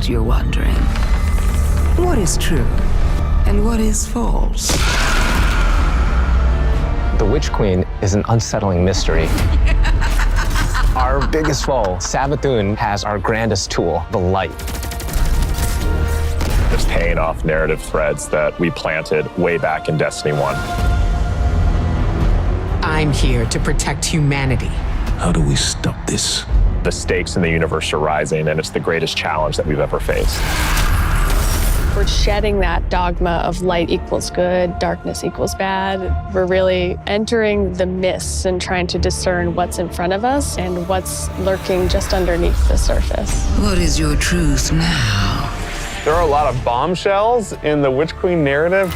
what you're wondering. What is true and what is false? The Witch Queen is an unsettling mystery. Our biggest foe, Savathun, has our grandest tool, the light. It's paying off narrative threads that we planted way back in Destiny 1. I'm here to protect humanity. How do we stop this? The stakes in the universe are rising, and it's the greatest challenge that we've ever faced. We're shedding that dogma of light equals good, darkness equals bad. We're really entering the mists and trying to discern what's in front of us and what's lurking just underneath the surface. What is your truth now? There are a lot of bombshells in the Witch Queen narrative.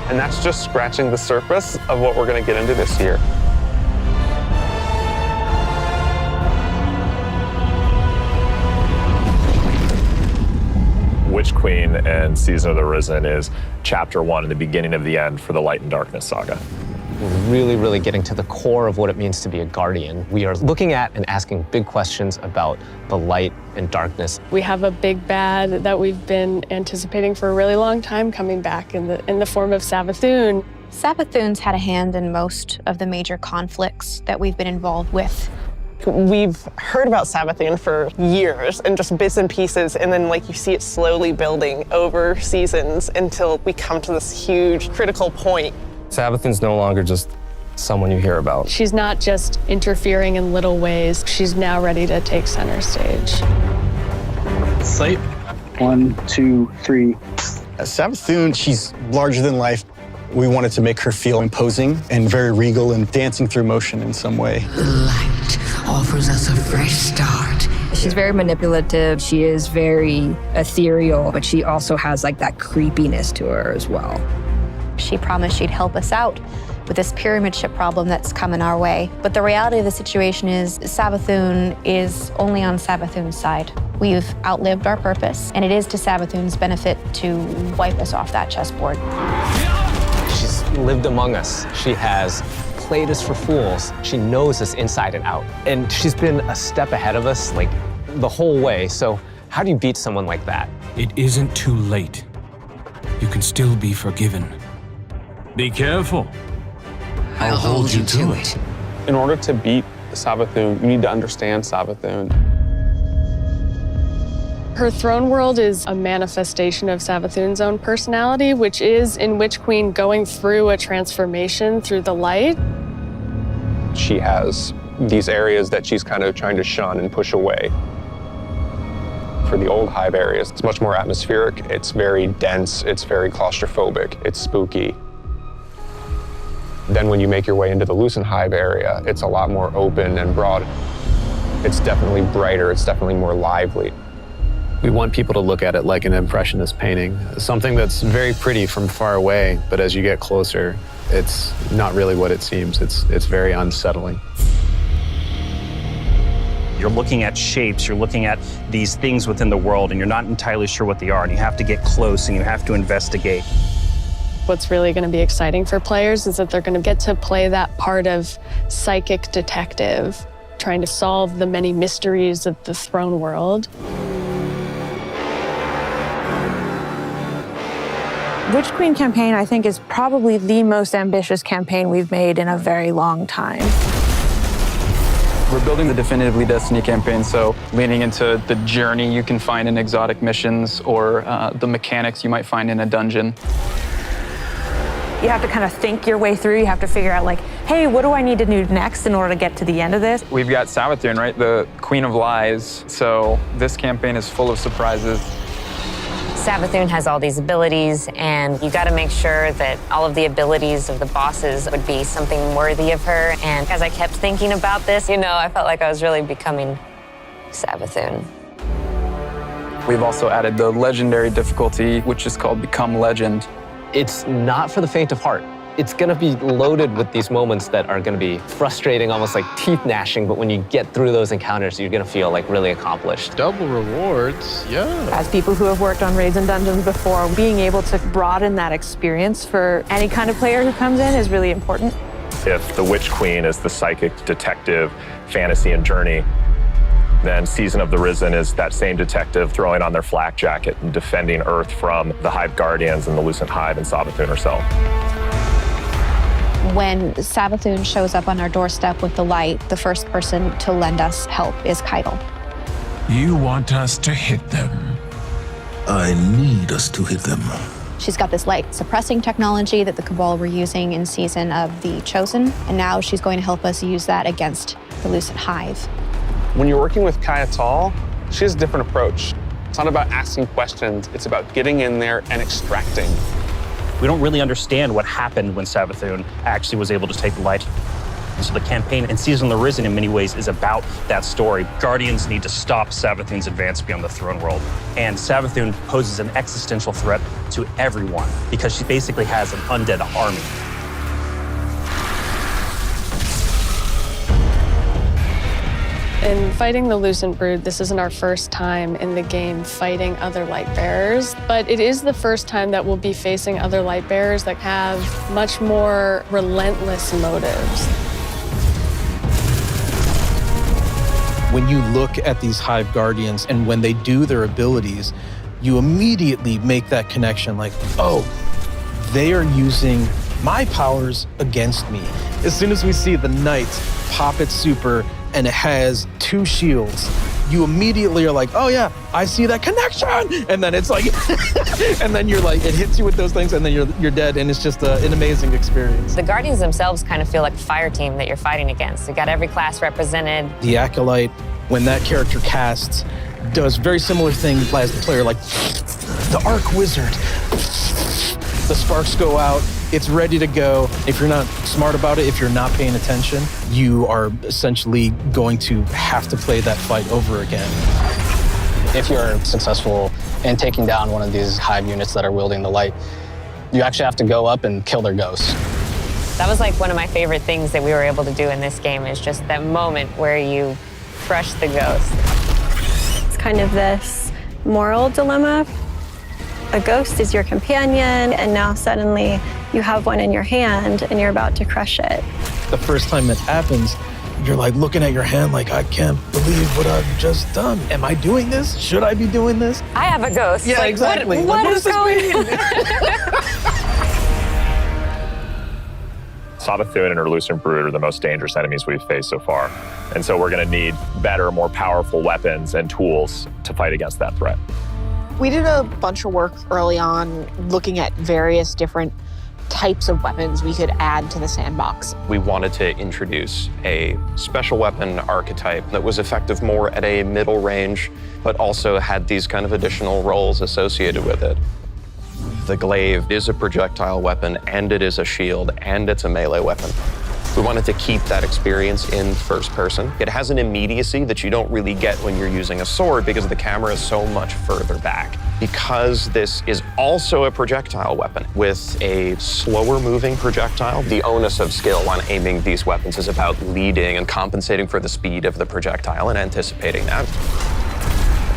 And that's just scratching the surface of what we're going to get into this year. Witch Queen and Season of the Risen is chapter 1 and the beginning of the end for the Light and Darkness saga. We're really getting to the core of what it means to be a guardian. We are looking at and asking big questions about the light and darkness. We have a big bad that we've been anticipating for a really long time coming back in the form of Savathun. Savathun's had a hand in most of the major conflicts that we've been involved with. We've heard about Savathun for years and just bits and pieces, and then you see it slowly building over seasons until we come to this huge critical point. Savathun's no longer just someone you hear about. She's not just interfering in little ways. She's now ready to take center stage. Slate. 1, 2, 3. Savathun, she's larger than life. We wanted to make her feel imposing and very regal and dancing through motion in some way. The light offers us a fresh start. She's very manipulative. She is very ethereal, but she also has that creepiness to her as well. She promised she'd help us out with this pyramid ship problem that's coming our way. But the reality of the situation is Savathun is only on Savathun's side. We've outlived our purpose, and it is to Savathun's benefit to wipe us off that chessboard. She's lived among us. She has played us for fools. She knows us inside and out. And she's been a step ahead of us, the whole way. So how do you beat someone like that? It isn't too late. You can still be forgiven. Be careful. I'll hold you to it. In order to beat Savathun, you need to understand Savathun. Her throne world is a manifestation of Savathun's own personality, which is, in Witch Queen, going through a transformation through the light. She has these areas that she's kind of trying to shun and push away. For the old hive areas, it's much more atmospheric, it's very dense, it's very claustrophobic, it's spooky. Then when you make your way into the Lucent hive area, it's a lot more open and broad. It's definitely brighter, it's definitely more lively. We want people to look at it like an impressionist painting, something that's very pretty from far away, but as you get closer, it's not really what it seems. It's very unsettling. You're looking at shapes, you're looking at these things within the world, and you're not entirely sure what they are, and you have to get close and you have to investigate. What's really going to be exciting for players is that they're going to get to play that part of psychic detective, trying to solve the many mysteries of the throne world. Witch Queen campaign, I think, is probably the most ambitious campaign we've made in a very long time. We're building the definitively Destiny campaign, so leaning into the journey you can find in exotic missions or the mechanics you might find in a dungeon. You have to kind of think your way through. You have to figure out hey, what do I need to do next in order to get to the end of this? We've got Savathun, right? The Queen of Lies. So this campaign is full of surprises. Savathun has all these abilities, and you got to make sure that all of the abilities of the bosses would be something worthy of her. And as I kept thinking about this, I felt like I was really becoming Savathun. We've also added the legendary difficulty, which is called Become Legend. It's not for the faint of heart. It's going to be loaded with these moments that are going to be frustrating, almost like teeth gnashing, but when you get through those encounters, you're going to feel really accomplished. Double rewards, yeah. As people who have worked on raids and dungeons before, being able to broaden that experience for any kind of player who comes in is really important. If the Witch Queen is the psychic detective fantasy and journey, Then Season of the Risen is that same detective throwing on their flak jacket and defending Earth from the Hive Guardians and the Lucent Hive and Savathun herself. When Savathun shows up on our doorstep with the light, the first person to lend us help is Keitel. You want us to hit them? I need us to hit them. She's got this light suppressing technology that the Cabal were using in Season of the Chosen, and now she's going to help us use that against the Lucent Hive. When you're working with Keitel, she has a different approach. It's not about asking questions, it's about getting in there and extracting. We don't really understand what happened when Savathun actually was able to take the light. So the campaign in Season of the Risen in many ways is about that story. Guardians need to stop Savathun's advance beyond the throne world. And Savathun poses an existential threat to everyone because she basically has an undead army. In fighting the Lucent Brood, this isn't our first time in the game fighting other light bearers, but it is the first time that we'll be facing other light bearers that have much more relentless motives. When you look at these Hive Guardians and when they do their abilities, you immediately make that connection like, oh, they are using my powers against me. As soon as we see the Knight pop its super and it has 2 shields, you immediately are like, oh yeah, I see that connection. And then it's like, and then you're like, it hits you with those things and then you're dead. And it's just an amazing experience. The Guardians themselves kind of feel like a fire team that you're fighting against. You got every class represented. The Acolyte, when that character casts, does very similar thing as the player, like the Arc Wizard. The sparks go out, it's ready to go. If you're not smart about it, if you're not paying attention, you are essentially going to have to play that fight over again. If you're successful in taking down one of these Hive units that are wielding the light, you actually have to go up and kill their ghosts. That was like one of my favorite things that we were able to do in this game is just that moment where you crush the ghost. It's kind of this moral dilemma. A ghost is your companion, and now suddenly you have one in your hand and you're about to crush it. The first time it happens, you're like looking at your hand like, I can't believe what I've just done. Am I doing this? Should I be doing this? I have a ghost. Yeah, like, exactly. What does this mean? Savathun and her Lucent Brood are the most dangerous enemies we've faced so far. And so we're going to need better, more powerful weapons and tools to fight against that threat. We did a bunch of work early on looking at various different types of weapons we could add to the sandbox. We wanted to introduce a special weapon archetype that was effective more at a middle range, but also had these kind of additional roles associated with it. The glaive is a projectile weapon, and it is a shield, and it's a melee weapon. We wanted to keep that experience in first person. It has an immediacy that you don't really get when you're using a sword because the camera is so much further back. Because this is also a projectile weapon with a slower moving projectile, the onus of skill on aiming these weapons is about leading and compensating for the speed of the projectile and anticipating that.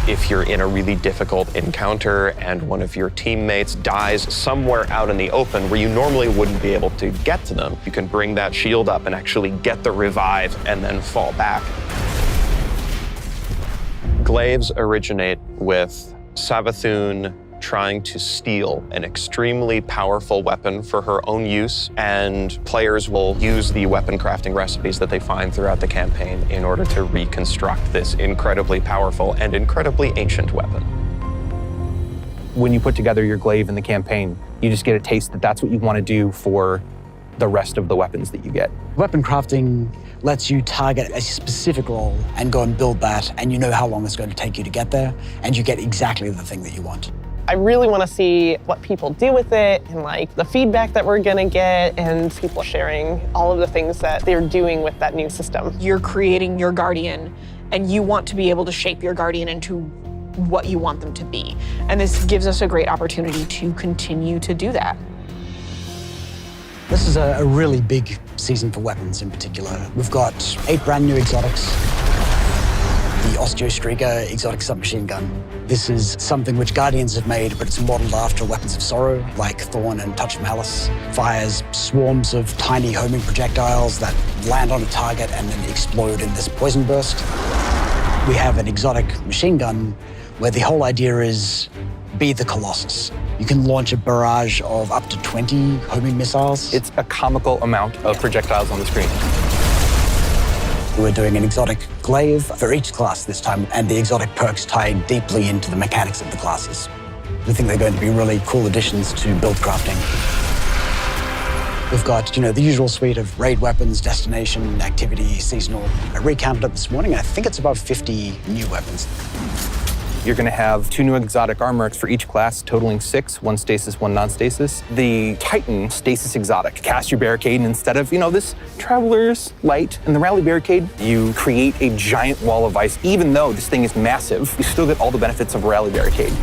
If you're in a really difficult encounter and one of your teammates dies somewhere out in the open where you normally wouldn't be able to get to them, you can bring that shield up and actually get the revive and then fall back. Glaives originate with Savathun trying to steal an extremely powerful weapon for her own use, and players will use the weapon crafting recipes that they find throughout the campaign in order to reconstruct this incredibly powerful and incredibly ancient weapon. When you put together your glaive in the campaign, you just get a taste that that's what you want to do for the rest of the weapons that you get. Weapon crafting lets you target a specific role and go and build that, and you know how long it's going to take you to get there, and you get exactly the thing that you want. I really want to see what people do with it and like the feedback that we're going to get and people sharing all of the things that they're doing with that new system. You're creating your Guardian and you want to be able to shape your Guardian into what you want them to be. And this gives us a great opportunity to continue to do that. This is a really big season for weapons in particular. We've got 8 brand new exotics. The Osteostreaker exotic submachine gun. This is something which Guardians have made, but it's modeled after weapons of sorrow, like Thorn and Touch of Malice. Fires swarms of tiny homing projectiles that land on a target and then explode in this poison burst. We have an exotic machine gun where the whole idea is be the Colossus. You can launch a barrage of up to 20 homing missiles. It's a comical amount of projectiles on the screen. We're doing an exotic glaive for each class this time, and the exotic perks tie deeply into the mechanics of the classes. We think they're going to be really cool additions to build crafting. We've got, the usual suite of raid weapons, destination, activity, seasonal. I recounted it this morning. I think it's about 50 new weapons. You're going to have 2 new exotic armors for each class, totaling 6, 1 stasis, 1 non-stasis. The Titan stasis exotic. Cast your barricade, and instead of, this Traveler's Light and the Rally barricade, you create a giant wall of ice. Even though this thing is massive, you still get all the benefits of a Rally barricade.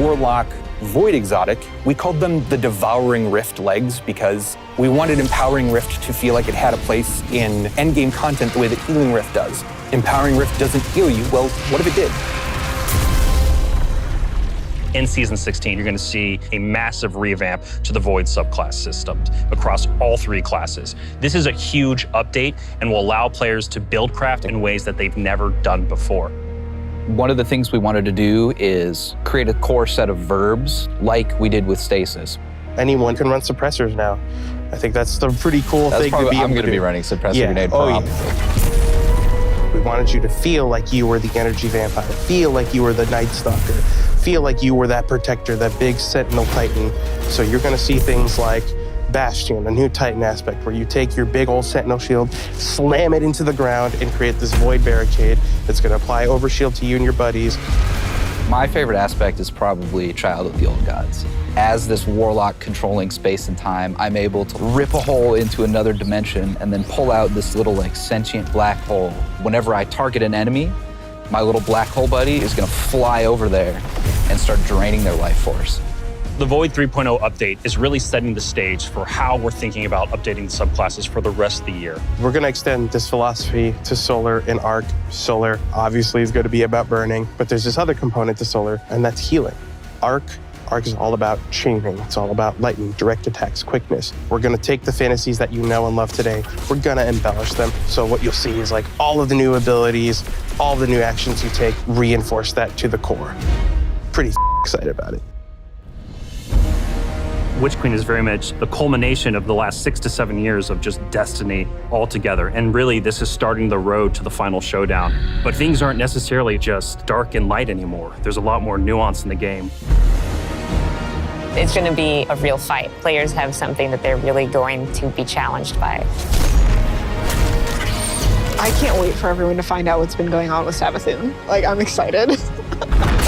Warlock Void exotic, we called them the Devouring Rift legs because we wanted Empowering Rift to feel like it had a place in endgame content the way that Healing Rift does. Empowering Rift doesn't heal you. Well, what if it did? In Season 16, you're going to see a massive revamp to the Void subclass system across all 3 classes. This is a huge update and will allow players to build craft in ways that they've never done before. One of the things we wanted to do is create a core set of verbs like we did with stasis. Anyone can run suppressors now. I think that's the pretty cool thing to be able to do. I'm going to be running suppressor grenade prompt. We wanted you to feel like you were the energy vampire, feel like you were the Night Stalker, feel like you were that protector, that big Sentinel Titan. So you're going to see things like Bastion, a new Titan aspect where you take your big old Sentinel shield, slam it into the ground, and create this void barricade that's going to apply overshield to you and your buddies. My favorite aspect is probably Child of the Old Gods. As this warlock controlling space and time, I'm able to rip a hole into another dimension and then pull out this little sentient black hole. Whenever I target an enemy, my little black hole buddy is going to fly over there and start draining their life force. The Void 3.0 update is really setting the stage for how we're thinking about updating the subclasses for the rest of the year. We're going to extend this philosophy to Solar and Arc. Solar obviously is going to be about burning, but there's this other component to Solar, and that's healing. Arc is all about chaining. It's all about lightning, direct attacks, quickness. We're going to take the fantasies that you know and love today. We're going to embellish them. So what you'll see is all of the new abilities, all the new actions you take, reinforce that to the core. Pretty excited about it. Witch Queen is very much the culmination of the last 6 to 7 years of just Destiny all together. And really, this is starting the road to the final showdown. But things aren't necessarily just dark and light anymore. There's a lot more nuance in the game. It's going to be a real fight. Players have something that they're really going to be challenged by. I can't wait for everyone to find out what's been going on with Savathûn. I'm excited.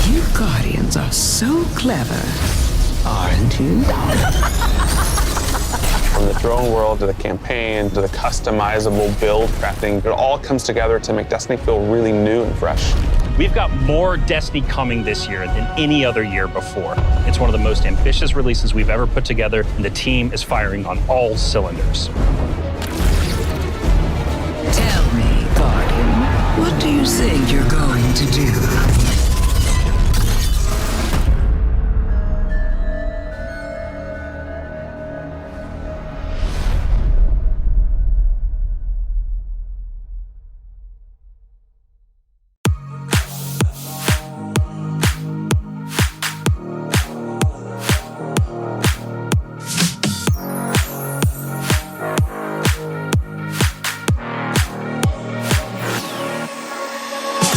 You Guardians are so clever. Aren't you? From the throne world to the campaign to the customizable build crafting, it all comes together to make Destiny feel really new and fresh. We've got more Destiny coming this year than any other year before. It's one of the most ambitious releases we've ever put together, and the team is firing on all cylinders. Tell me, Guardian, what do you think you're going to do?